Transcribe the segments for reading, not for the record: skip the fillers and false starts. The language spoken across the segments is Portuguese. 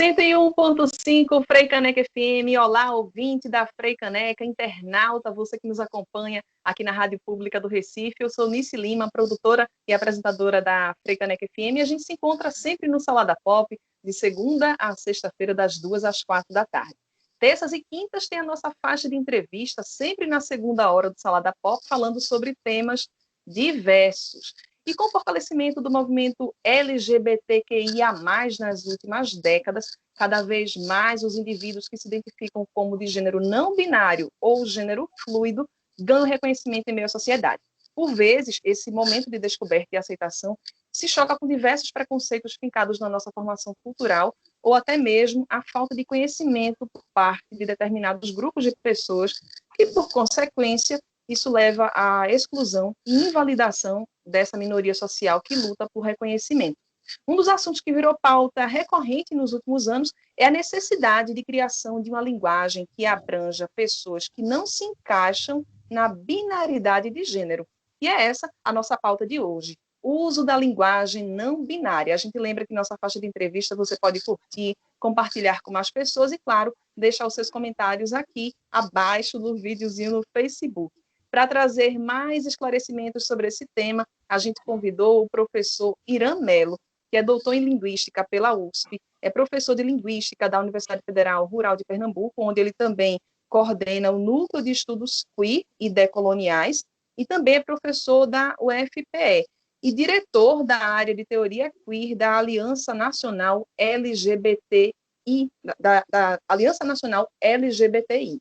101,5 Frei Caneca FM. Olá, ouvinte da Frei Caneca, internauta, você que nos acompanha aqui na Rádio Pública do Recife. Eu sou Nice Lima, produtora e apresentadora da Frei Caneca FM. E a gente se encontra sempre no Salada Pop, de segunda a sexta-feira, das 2 às 4 da tarde. Terças e quintas tem a nossa faixa de entrevista, sempre na segunda hora do Salada Pop, falando sobre temas diversos. E com o fortalecimento do movimento LGBTQIA+, nas últimas décadas, cada vez mais os indivíduos que se identificam como de gênero não binário ou gênero fluido ganham reconhecimento em meio à sociedade. Por vezes, esse momento de descoberta e aceitação se choca com diversos preconceitos fincados na nossa formação cultural ou até mesmo a falta de conhecimento por parte de determinados grupos de pessoas e, por consequência, isso leva à exclusão e invalidação dessa minoria social que luta por reconhecimento. Um dos assuntos que virou pauta recorrente nos últimos anos é a necessidade de criação de uma linguagem que abranja pessoas que não se encaixam na binaridade de gênero. E é essa a nossa pauta de hoje. O uso da linguagem não binária. A gente lembra que nossa faixa de entrevista você pode curtir, compartilhar com mais pessoas e, claro, deixar os seus comentários aqui abaixo do videozinho no Facebook. Para trazer mais esclarecimentos sobre esse tema, a gente convidou o professor Irã Mello, que é doutor em Linguística pela USP, é professor de Linguística da Universidade Federal Rural de Pernambuco, onde ele também coordena o Núcleo de Estudos Queer e Decoloniais, e também é professor da UFPE, e diretor da área de Teoria Queer da Aliança Nacional LGBTI, da Aliança Nacional LGBTI.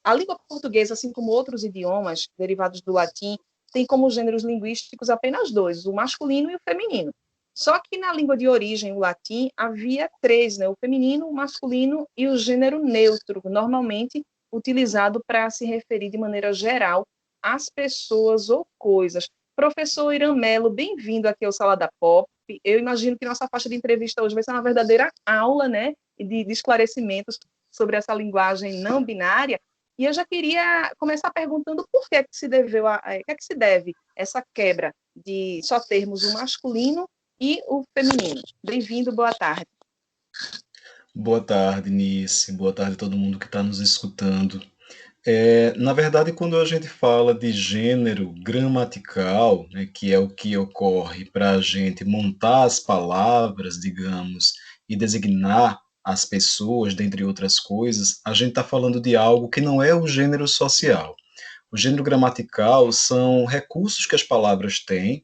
A língua portuguesa, assim como outros idiomas derivados do latim, tem como gêneros linguísticos apenas dois, o masculino e o feminino. Só que na língua de origem, o latim, havia três, né? O feminino, o masculino e o gênero neutro, normalmente utilizado para se referir de maneira geral às pessoas ou coisas. Professor Irã Mello, bem-vindo aqui ao Salada Pop. Eu imagino que nossa faixa de entrevista hoje vai ser uma verdadeira aula, né, de esclarecimentos sobre essa linguagem não binária. E eu já queria começar perguntando por que se deveu que é que se deve essa quebra de só termos o masculino e o feminino. Bem-vindo, boa tarde. Boa tarde, Nice. Boa tarde a todo mundo que está nos escutando. Na verdade, quando a gente fala de gênero gramatical, né, que é o que ocorre para a gente montar as palavras, digamos, e designar as pessoas, dentre outras coisas, a gente está falando de algo que não é o gênero social. O gênero gramatical são recursos que as palavras têm,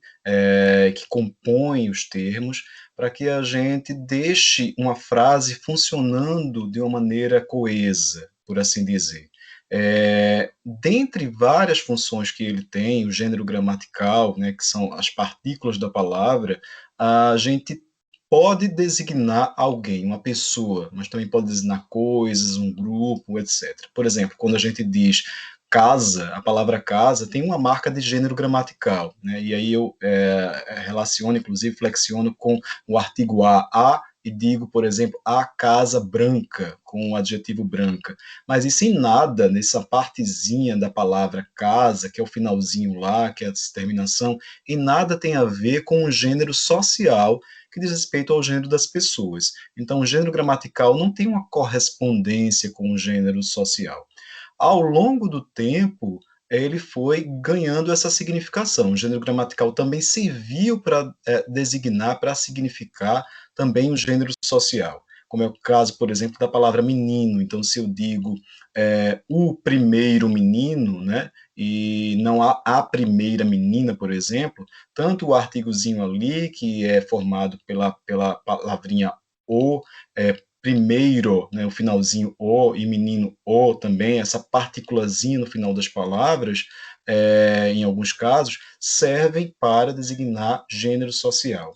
que compõem os termos, para que a gente deixe uma frase funcionando de uma maneira coesa, por assim dizer. Dentre várias funções que ele tem, o gênero gramatical, né, que são as partículas da palavra, a gente pode designar alguém, uma pessoa, mas também pode designar coisas, um grupo, etc. Por exemplo, quando a gente diz casa, a palavra casa tem uma marca de gênero gramatical, né? E aí eu relaciono, inclusive flexiono com o artigo a e digo, por exemplo, a casa branca, com o adjetivo branca. Mas isso em nada, nessa partezinha da palavra casa, que é o finalzinho lá, que é a terminação, em nada tem a ver com o gênero social que diz respeito ao gênero das pessoas. Então, o gênero gramatical não tem uma correspondência com o gênero social. Ao longo do tempo, ele foi ganhando essa significação. O gênero gramatical também serviu para designar, para significar também o gênero social, como é o caso, por exemplo, da palavra menino. Então, se eu digo o primeiro menino, né, e não a primeira menina, por exemplo, tanto o artigozinho ali, que é formado pela palavrinha o, primeiro, né, o finalzinho o, e menino o também, essa partículazinha no final das palavras, em alguns casos, servem para designar gênero social.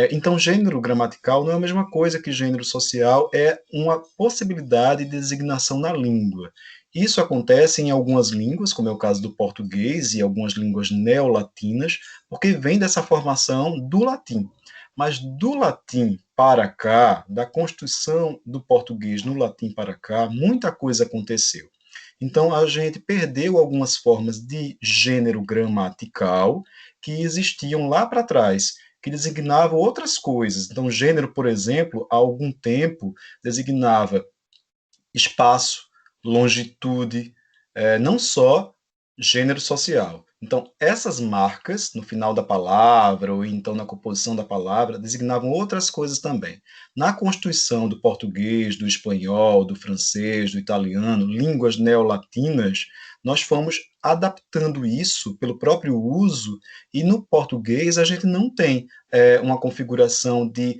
Então, gênero gramatical não é a mesma coisa que gênero social, é uma possibilidade de designação na língua. Isso acontece em algumas línguas, como é o caso do português e algumas línguas neolatinas, porque vem dessa formação do latim. Mas do latim para cá, da construção do português no latim para cá, muita coisa aconteceu. Então, a gente perdeu algumas formas de gênero gramatical que existiam lá para trás, que designavam outras coisas. Então, gênero, por exemplo, há algum tempo designava espaço, longitude, não só gênero social. Então, essas marcas, no final da palavra, ou então na composição da palavra, designavam outras coisas também. Na constituição do português, do espanhol, do francês, do italiano, línguas neolatinas, nós fomos adaptando isso pelo próprio uso, e no português a gente não tem uma configuração de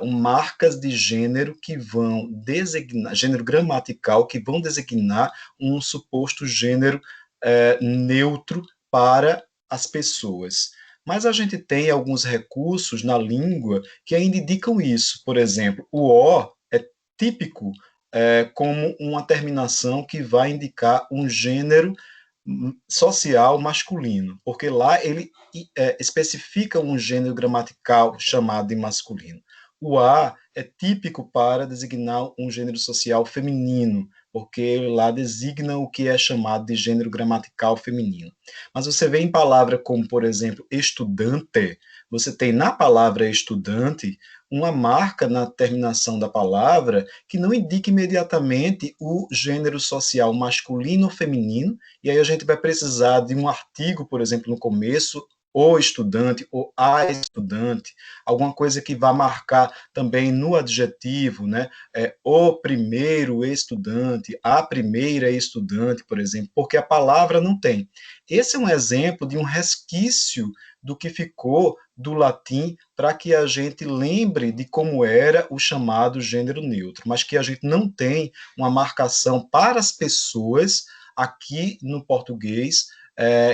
marcas de gênero que vão designar, gênero gramatical, que vão designar um suposto gênero neutro para as pessoas. Mas a gente tem alguns recursos na língua que ainda indicam isso. Por exemplo, o O é típico como uma terminação que vai indicar um gênero social masculino, porque lá ele especifica um gênero gramatical chamado de masculino. O A é típico para designar um gênero social feminino, porque lá designa o que é chamado de gênero gramatical feminino. Mas você vê em palavras como, por exemplo, estudante, você tem na palavra estudante uma marca na terminação da palavra que não indica imediatamente o gênero social masculino ou feminino, e aí a gente vai precisar de um artigo, por exemplo, no começo, o estudante ou a estudante, alguma coisa que vá marcar também no adjetivo, né? O primeiro estudante, a primeira estudante, por exemplo, porque a palavra não tem. Esse é um exemplo de um resquício do que ficou do latim para que a gente lembre de como era o chamado gênero neutro, mas que a gente não tem uma marcação para as pessoas aqui no português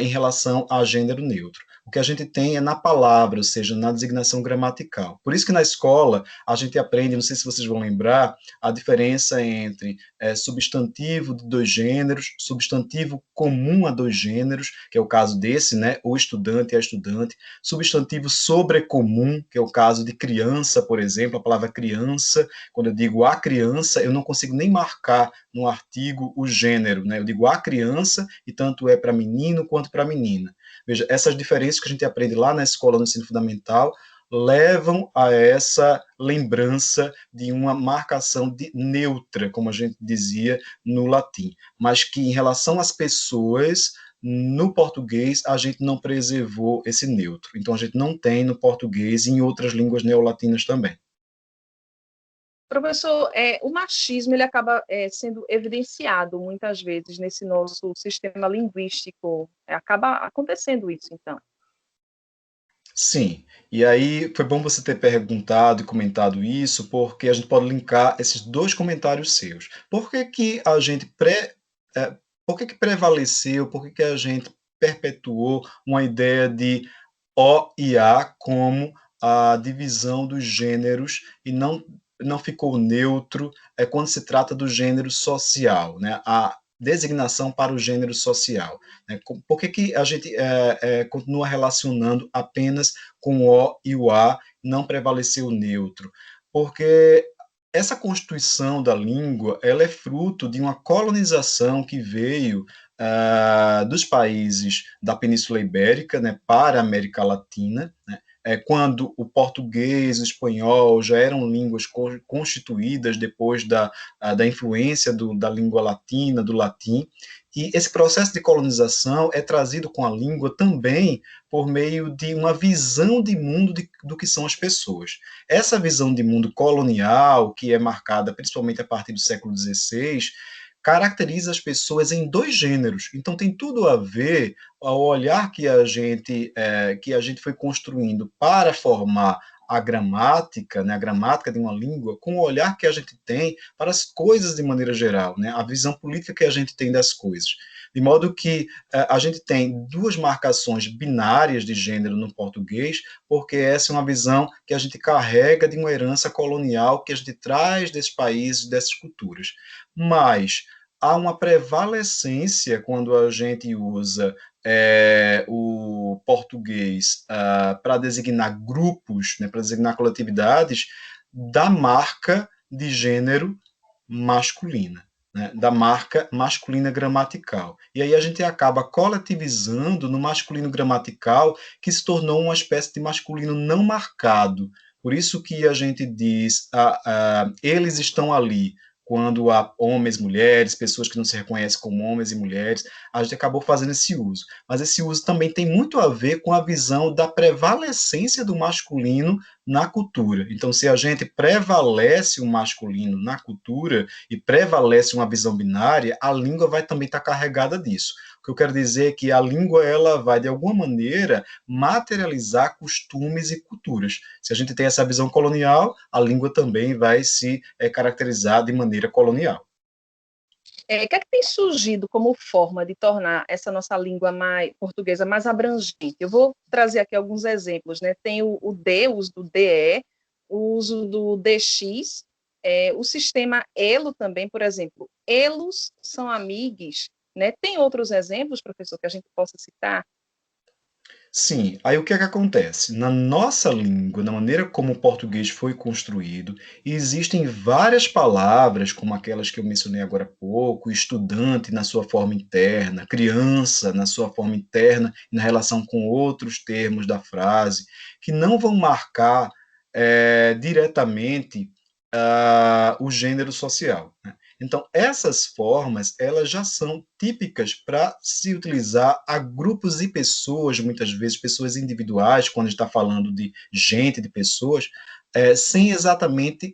em relação a gênero neutro. O que a gente tem é na palavra, ou seja, na designação gramatical. Por isso que na escola a gente aprende, não sei se vocês vão lembrar, a diferença entre substantivo de dois gêneros, substantivo comum a dois gêneros, que é o caso desse, né, o estudante e a estudante, substantivo sobrecomum, que é o caso de criança, por exemplo, a palavra criança, quando eu digo a criança, eu não consigo nem marcar no artigo o gênero, né? Eu digo a criança e tanto é para menino quanto para menina. Veja, essas diferenças que a gente aprende lá na escola, no ensino fundamental, levam a essa lembrança de uma marcação neutra, como a gente dizia no latim, mas que em relação às pessoas, no português, a gente não preservou esse neutro. Então, a gente não tem no português e em outras línguas neolatinas também. Professor, o machismo ele acaba sendo evidenciado muitas vezes nesse nosso sistema linguístico. Acaba acontecendo isso, então. Sim, e aí foi bom você ter perguntado e comentado isso, porque a gente pode linkar esses dois comentários seus. Por que que a gente por que que prevaleceu, por que que a gente perpetuou uma ideia de O e A como a divisão dos gêneros e não ficou neutro quando se trata do gênero social, né? A designação para o gênero social. Né? Por que que a gente continua relacionando apenas com o O e o A, não prevaleceu o neutro? Porque essa constituição da língua ela é fruto de uma colonização que veio dos países da Península Ibérica, né, para a América Latina, né, quando o português, o espanhol já eram línguas constituídas depois da influência da língua latina, do latim, e esse processo de colonização é trazido com a língua também por meio de uma visão de mundo do que são as pessoas. Essa visão de mundo colonial, que é marcada principalmente a partir do século XVI, caracteriza as pessoas em dois gêneros. Então tem tudo a ver ao olhar que a gente foi construindo para formar a gramática, né, a gramática de uma língua, com o olhar que a gente tem para as coisas de maneira geral, né, a visão política que a gente tem das coisas. De modo que a gente tem duas marcações binárias de gênero no português, porque essa é uma visão que a gente carrega de uma herança colonial que a gente traz desses países, dessas culturas. Mas há uma prevalecência quando a gente usa o português para designar grupos, né, para designar coletividades, da marca de gênero masculina. né, da marca masculina gramatical. E aí a gente acaba coletivizando no masculino gramatical, que se tornou uma espécie de masculino não marcado. Por isso que a gente diz, eles estão ali, quando há homens, mulheres, pessoas que não se reconhecem como homens e mulheres, a gente acabou fazendo esse uso. Mas esse uso também tem muito a ver com a visão da prevalecência do masculino na cultura. Então, se a gente prevalece o masculino na cultura e prevalece uma visão binária, a língua vai também estar carregada disso. O que eu quero dizer é que a língua ela vai, de alguma maneira, materializar costumes e culturas. Se a gente tem essa visão colonial, a língua também vai se caracterizar de maneira colonial. O que é que tem surgido como forma de tornar essa nossa língua portuguesa mais abrangente? Eu vou trazer aqui alguns exemplos, né? Tem o uso do DE, o uso do DX, o sistema ELO também, por exemplo. ELOs são amigos, né? Tem outros exemplos, professor, que a gente possa citar? Sim, aí o que é que acontece? Na nossa língua, na maneira como o português foi construído, existem várias palavras, como aquelas que eu mencionei agora há pouco, estudante na sua forma interna, criança na sua forma interna, na relação com outros termos da frase, que não vão marcar diretamente o gênero social, né? Então, essas formas, elas já são típicas para se utilizar a grupos e pessoas, muitas vezes pessoas individuais, quando a gente está falando de gente, de pessoas, sem exatamente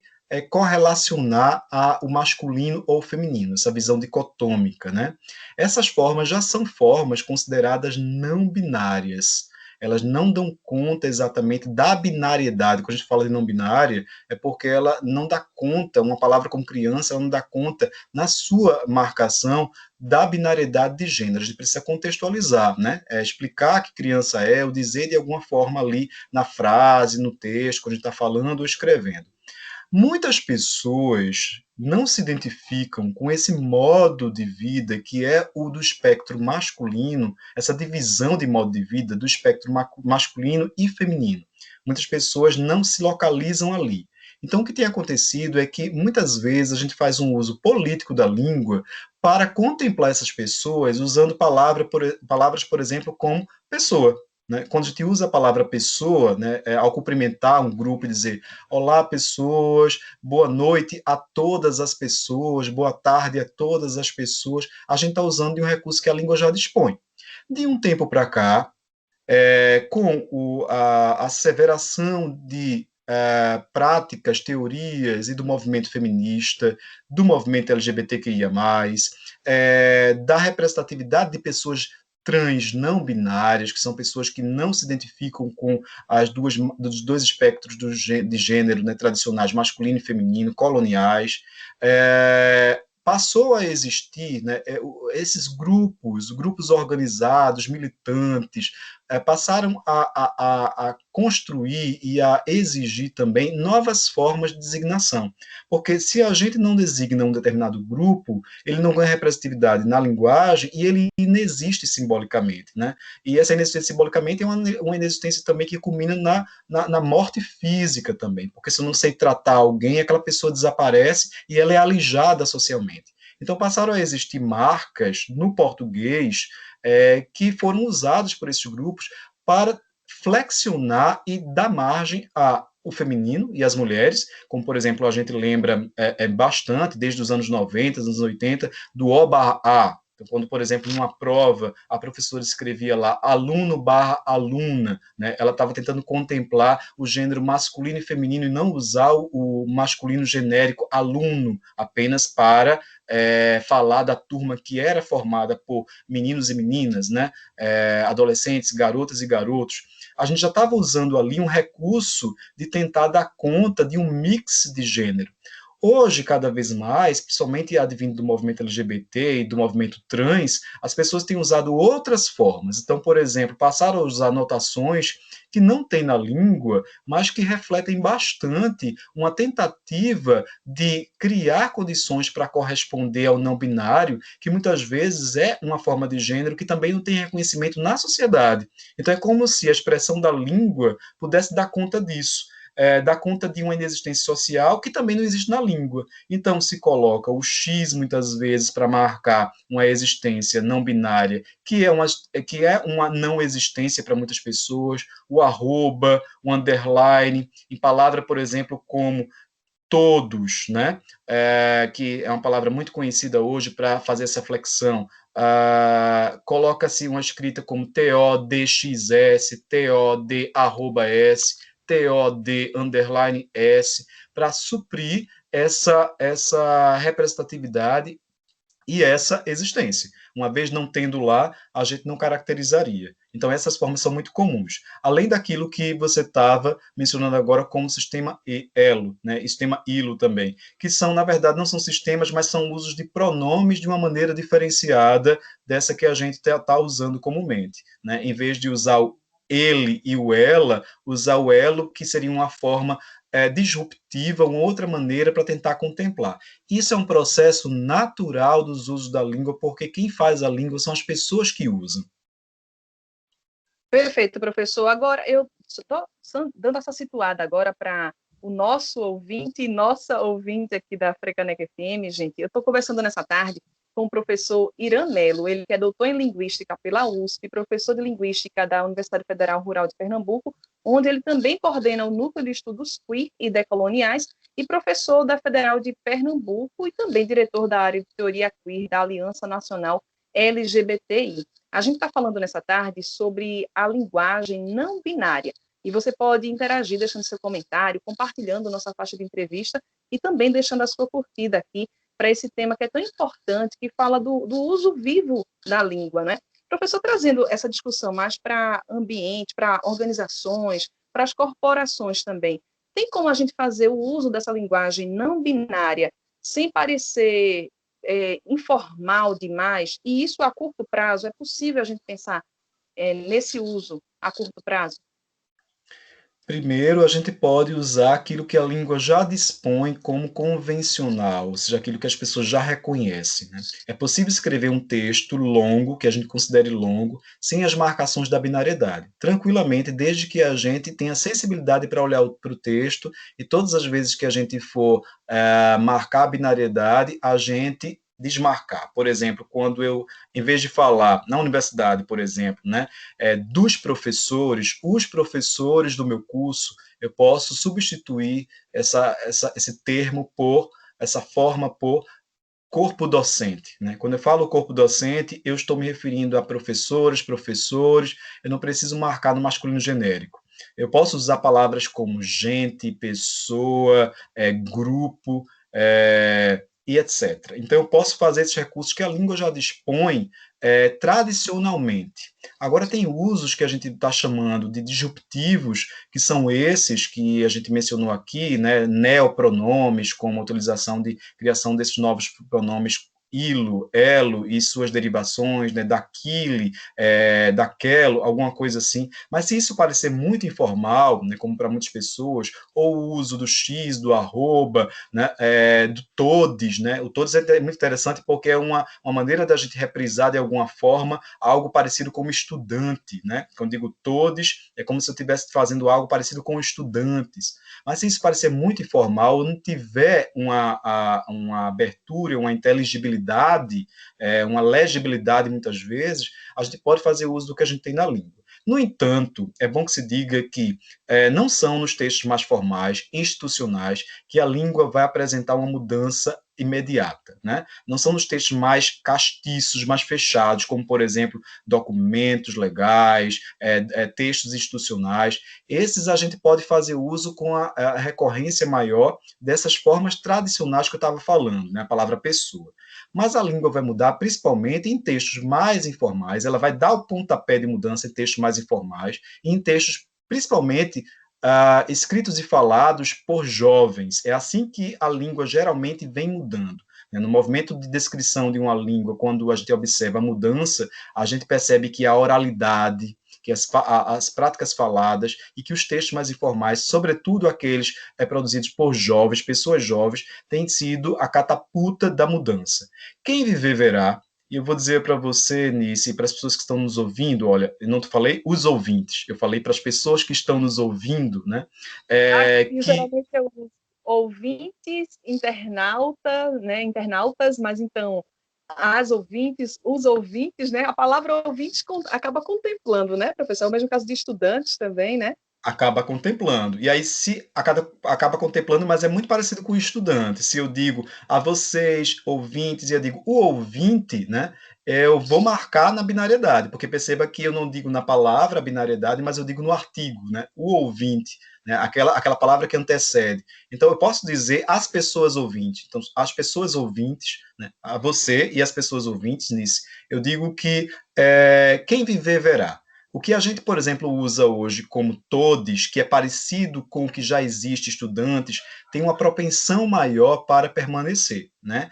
correlacionar o masculino ou o feminino, essa visão dicotômica, né? Essas formas já são formas consideradas não binárias. Elas não dão conta exatamente da binariedade. Quando a gente fala de não binária, é porque ela não dá conta, uma palavra como criança, ela não dá conta, na sua marcação, da binariedade de gênero. A gente precisa contextualizar, né? Explicar que criança é, ou dizer de alguma forma ali na frase, no texto, quando a gente está falando ou escrevendo. Muitas pessoas não se identificam com esse modo de vida que é o do espectro masculino, essa divisão de modo de vida do espectro masculino e feminino. Muitas pessoas não se localizam ali. Então, o que tem acontecido é que muitas vezes a gente faz um uso político da língua para contemplar essas pessoas usando palavras, por exemplo, como pessoa. Né? Quando a gente usa a palavra pessoa, né, ao cumprimentar um grupo e dizer olá, pessoas, boa noite a todas as pessoas, boa tarde a todas as pessoas, a gente está usando de um recurso que a língua já dispõe. De um tempo para cá, com a asseveração de práticas, teorias e do movimento feminista, do movimento LGBTQIA+, da representatividade de pessoas trans não binárias, que são pessoas que não se identificam com dos dois espectros de gênero, né, tradicionais, masculino e feminino, coloniais, passou a existir, né, esses grupos organizados, militantes, passaram a construir e a exigir também novas formas de designação. Porque se a gente não designa um determinado grupo, ele não ganha representatividade na linguagem e ele inexiste simbolicamente. Né? E essa inexistência simbolicamente é uma inexistência também que culmina na morte física também. Porque se eu não sei tratar alguém, aquela pessoa desaparece e ela é alijada socialmente. Então passaram a existir marcas no português que foram usados por esses grupos para flexionar e dar margem ao feminino e às mulheres, como, por exemplo, a gente lembra bastante, desde os anos 90, anos 80, do O/A. Então, quando, por exemplo, numa prova, a professora escrevia lá aluno/aluna, né? Ela estava tentando contemplar o gênero masculino e feminino e não usar o masculino genérico aluno, apenas para falar da turma que era formada por meninos e meninas, né? Adolescentes, garotas e garotos. A gente já estava usando ali um recurso de tentar dar conta de um mix de gênero. Hoje, cada vez mais, principalmente advindo do movimento LGBT e do movimento trans, as pessoas têm usado outras formas. Então, por exemplo, passaram a usar notações que não tem na língua, mas que refletem bastante uma tentativa de criar condições para corresponder ao não binário, que muitas vezes é uma forma de gênero que também não tem reconhecimento na sociedade. Então, é como se a expressão da língua pudesse dar conta disso. dá conta de uma inexistência social que também não existe na língua. Então, se coloca o X, muitas vezes, para marcar uma existência não binária, que é uma não existência para muitas pessoas, o arroba, o underline, em palavra, por exemplo, como todos, né? Que é uma palavra muito conhecida hoje para fazer essa flexão. Coloca-se uma escrita como TODXS, TOD arroba S, TOD underline S, para suprir essa representatividade e essa existência. Uma vez não tendo lá, a gente não caracterizaria. Então, essas formas são muito comuns. Além daquilo que você estava mencionando agora como sistema elo, né? Sistema ILO também, que são, na verdade, não são sistemas, mas são usos de pronomes de uma maneira diferenciada dessa que a gente está usando comumente. Né? Em vez de usar o ele e o ela, usar o elo, que seria uma forma disruptiva, uma outra maneira para tentar contemplar. Isso é um processo natural dos usos da língua, porque quem faz a língua são as pessoas que usam. Perfeito, professor. Agora, eu estou dando essa situada agora para o nosso ouvinte e nossa ouvinte aqui da Frecanec FM, gente. Eu estou conversando nessa tarde com o professor Irã Melo, ele que é doutor em Linguística pela USP, professor de Linguística da Universidade Federal Rural de Pernambuco, onde ele também coordena o Núcleo de Estudos Queer e Decoloniais, e professor da Federal de Pernambuco e também diretor da área de Teoria Queer da Aliança Nacional LGBTI. A gente está falando nessa tarde sobre a linguagem não binária. E você pode interagir deixando seu comentário, compartilhando nossa faixa de entrevista e também deixando a sua curtida aqui para esse tema que é tão importante, que fala do uso vivo da língua, né? Professor, trazendo essa discussão mais para ambiente, para organizações, para as corporações também. Tem como a gente fazer o uso dessa linguagem não binária sem parecer informal demais, e isso a curto prazo, é possível a gente pensar nesse uso a curto prazo? Primeiro, a gente pode usar aquilo que a língua já dispõe como convencional, ou seja, aquilo que as pessoas já reconhecem. Né? É possível escrever um texto longo, que a gente considere longo, sem as marcações da binariedade, tranquilamente, desde que a gente tenha sensibilidade para olhar para o texto e todas as vezes que a gente for marcar a binariedade, a gente desmarcar. Por exemplo, quando eu, em vez de falar na universidade, por exemplo, né, dos professores, os professores do meu curso, eu posso substituir esse termo por, essa forma por corpo docente. Né? Quando eu falo corpo docente, eu estou me referindo a professores, eu não preciso marcar no masculino genérico. Eu posso usar palavras como gente, pessoa, grupo, e etc. Então, eu posso fazer esses recursos que a língua já dispõe tradicionalmente. Agora, tem usos que a gente está chamando de disruptivos, que são esses que a gente mencionou aqui, né, neopronomes, como a utilização de criação desses novos pronomes ilo, elo e suas derivações, né, daquele, daquelo, alguma coisa assim. Mas se isso parecer muito informal, né, como para muitas pessoas, ou o uso do X, do arroba, né, do todes, né? O todes é muito interessante porque é uma maneira da gente reprisar de alguma forma algo parecido com estudante, né? Quando digo todes, é como se eu estivesse fazendo algo parecido com estudantes. Mas se isso parecer muito informal, não tiver uma abertura, uma inteligibilidade, uma legibilidade, muitas vezes, a gente pode fazer uso do que a gente tem na língua. No entanto, é bom que se diga que não são nos textos mais formais, institucionais, que a língua vai apresentar uma mudança imediata. Né? Não são nos textos mais castiços, mais fechados, como, por exemplo, documentos legais, textos institucionais. Esses a gente pode fazer uso com a recorrência maior dessas formas tradicionais que eu estava falando, né? A palavra pessoa. Mas a língua vai mudar principalmente em textos mais informais, ela vai dar o pontapé de mudança em textos mais informais, e em textos principalmente escritos e falados por jovens. É assim que a língua geralmente vem mudando. No movimento de descrição de uma língua, quando a gente observa a mudança, a gente percebe que a oralidade, que as práticas faladas e que os textos mais informais, sobretudo aqueles produzidos por jovens, pessoas jovens, têm sido a catapulta da mudança. Quem viver verá, E eu vou dizer para você, Nice, e para as pessoas que estão nos ouvindo, olha, eu não falei os ouvintes, eu falei para as pessoas que estão nos ouvindo, né? Aqui, Que geralmente, eu uso ouvintes, internautas, né? Internautas, mas então, as ouvintes, os ouvintes, né? A palavra ouvintes acaba contemplando, né, professor? É o mesmo caso de estudantes também, né? acaba contemplando. E aí se acaba contemplando, mas é muito parecido com o estudante. Se eu digo a vocês, ouvintes, e eu digo o ouvinte, né? Eu vou marcar na binariedade, porque perceba que eu não digo na palavra binariedade, mas eu digo no artigo, né? O ouvinte, né? Aquela palavra que antecede. Então eu posso dizer as pessoas ouvintes. Então, as pessoas ouvintes, né? A você e as pessoas ouvintes nisso. Eu digo que quem viver verá. O que a gente, por exemplo, usa hoje como todes, que é parecido com o que já existe, estudantes, tem uma propensão maior para permanecer, né?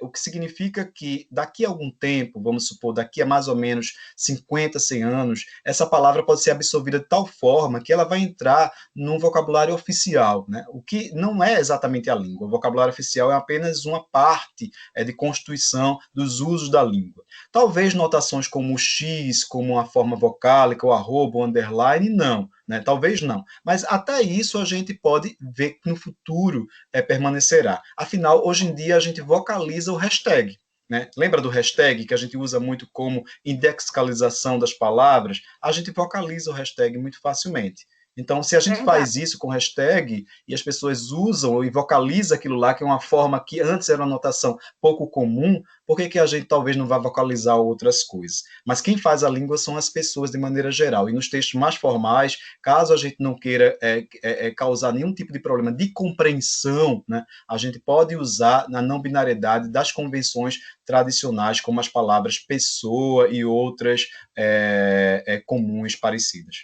O que significa que daqui a algum tempo, vamos supor, daqui a mais ou menos 50, 100 anos, essa palavra pode ser absorvida de tal forma que ela vai entrar num vocabulário oficial, né? O que não é exatamente a língua. O vocabulário oficial é apenas uma parte de constituição dos usos da língua. Talvez notações como o X, como uma forma vocálica, o arroba, o underline, não. Né? Talvez não. Mas até isso a gente pode ver que no futuro permanecerá. Afinal, hoje em dia a gente vocaliza o hashtag. Né? Lembra do hashtag que a gente usa muito como indexalização das palavras? A gente vocaliza o hashtag muito facilmente. Então, se a gente Verdade. faz isso com hashtag e as pessoas usam e vocalizam aquilo lá, que é uma forma que antes era uma notação pouco comum, por que a gente talvez não vá vocalizar outras coisas? Mas quem faz a língua são as pessoas de maneira geral. E nos textos mais formais, caso a gente não queira causar nenhum tipo de problema de compreensão, né, a gente pode usar na não binariedade das convenções tradicionais, como as palavras pessoa e outras comuns parecidas.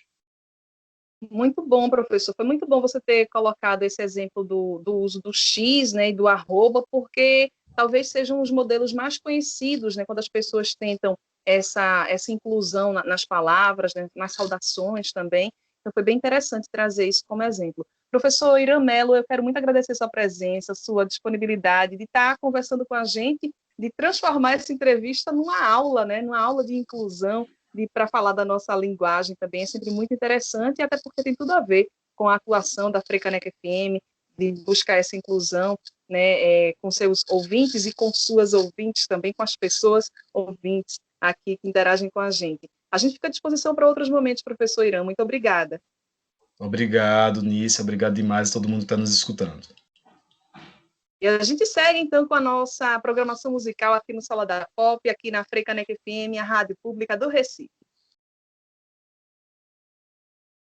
Muito bom, professor. Foi muito bom você ter colocado esse exemplo do uso do X, né, e do arroba, porque talvez sejam os modelos mais conhecidos, né, quando as pessoas tentam essa inclusão nas palavras, né, nas saudações também. Então, foi bem interessante trazer isso como exemplo. Professor Irã Mello, eu quero muito agradecer sua presença, sua disponibilidade de estar conversando com a gente, de transformar essa entrevista numa aula, né, numa aula de inclusão, para falar da nossa linguagem também, é sempre muito interessante, até porque tem tudo a ver com a atuação da Freicaneca FM, de buscar essa inclusão, né, com seus ouvintes e com suas ouvintes também, com as pessoas ouvintes aqui que interagem com a gente. A gente fica à disposição para outros momentos, professor Irã. Muito obrigada. Obrigado, Nícia. Obrigado demais a todo mundo que está nos escutando. E a gente segue, então, com a nossa programação musical aqui no Sala da Pop, aqui na Freicaneca FM, a rádio pública do Recife.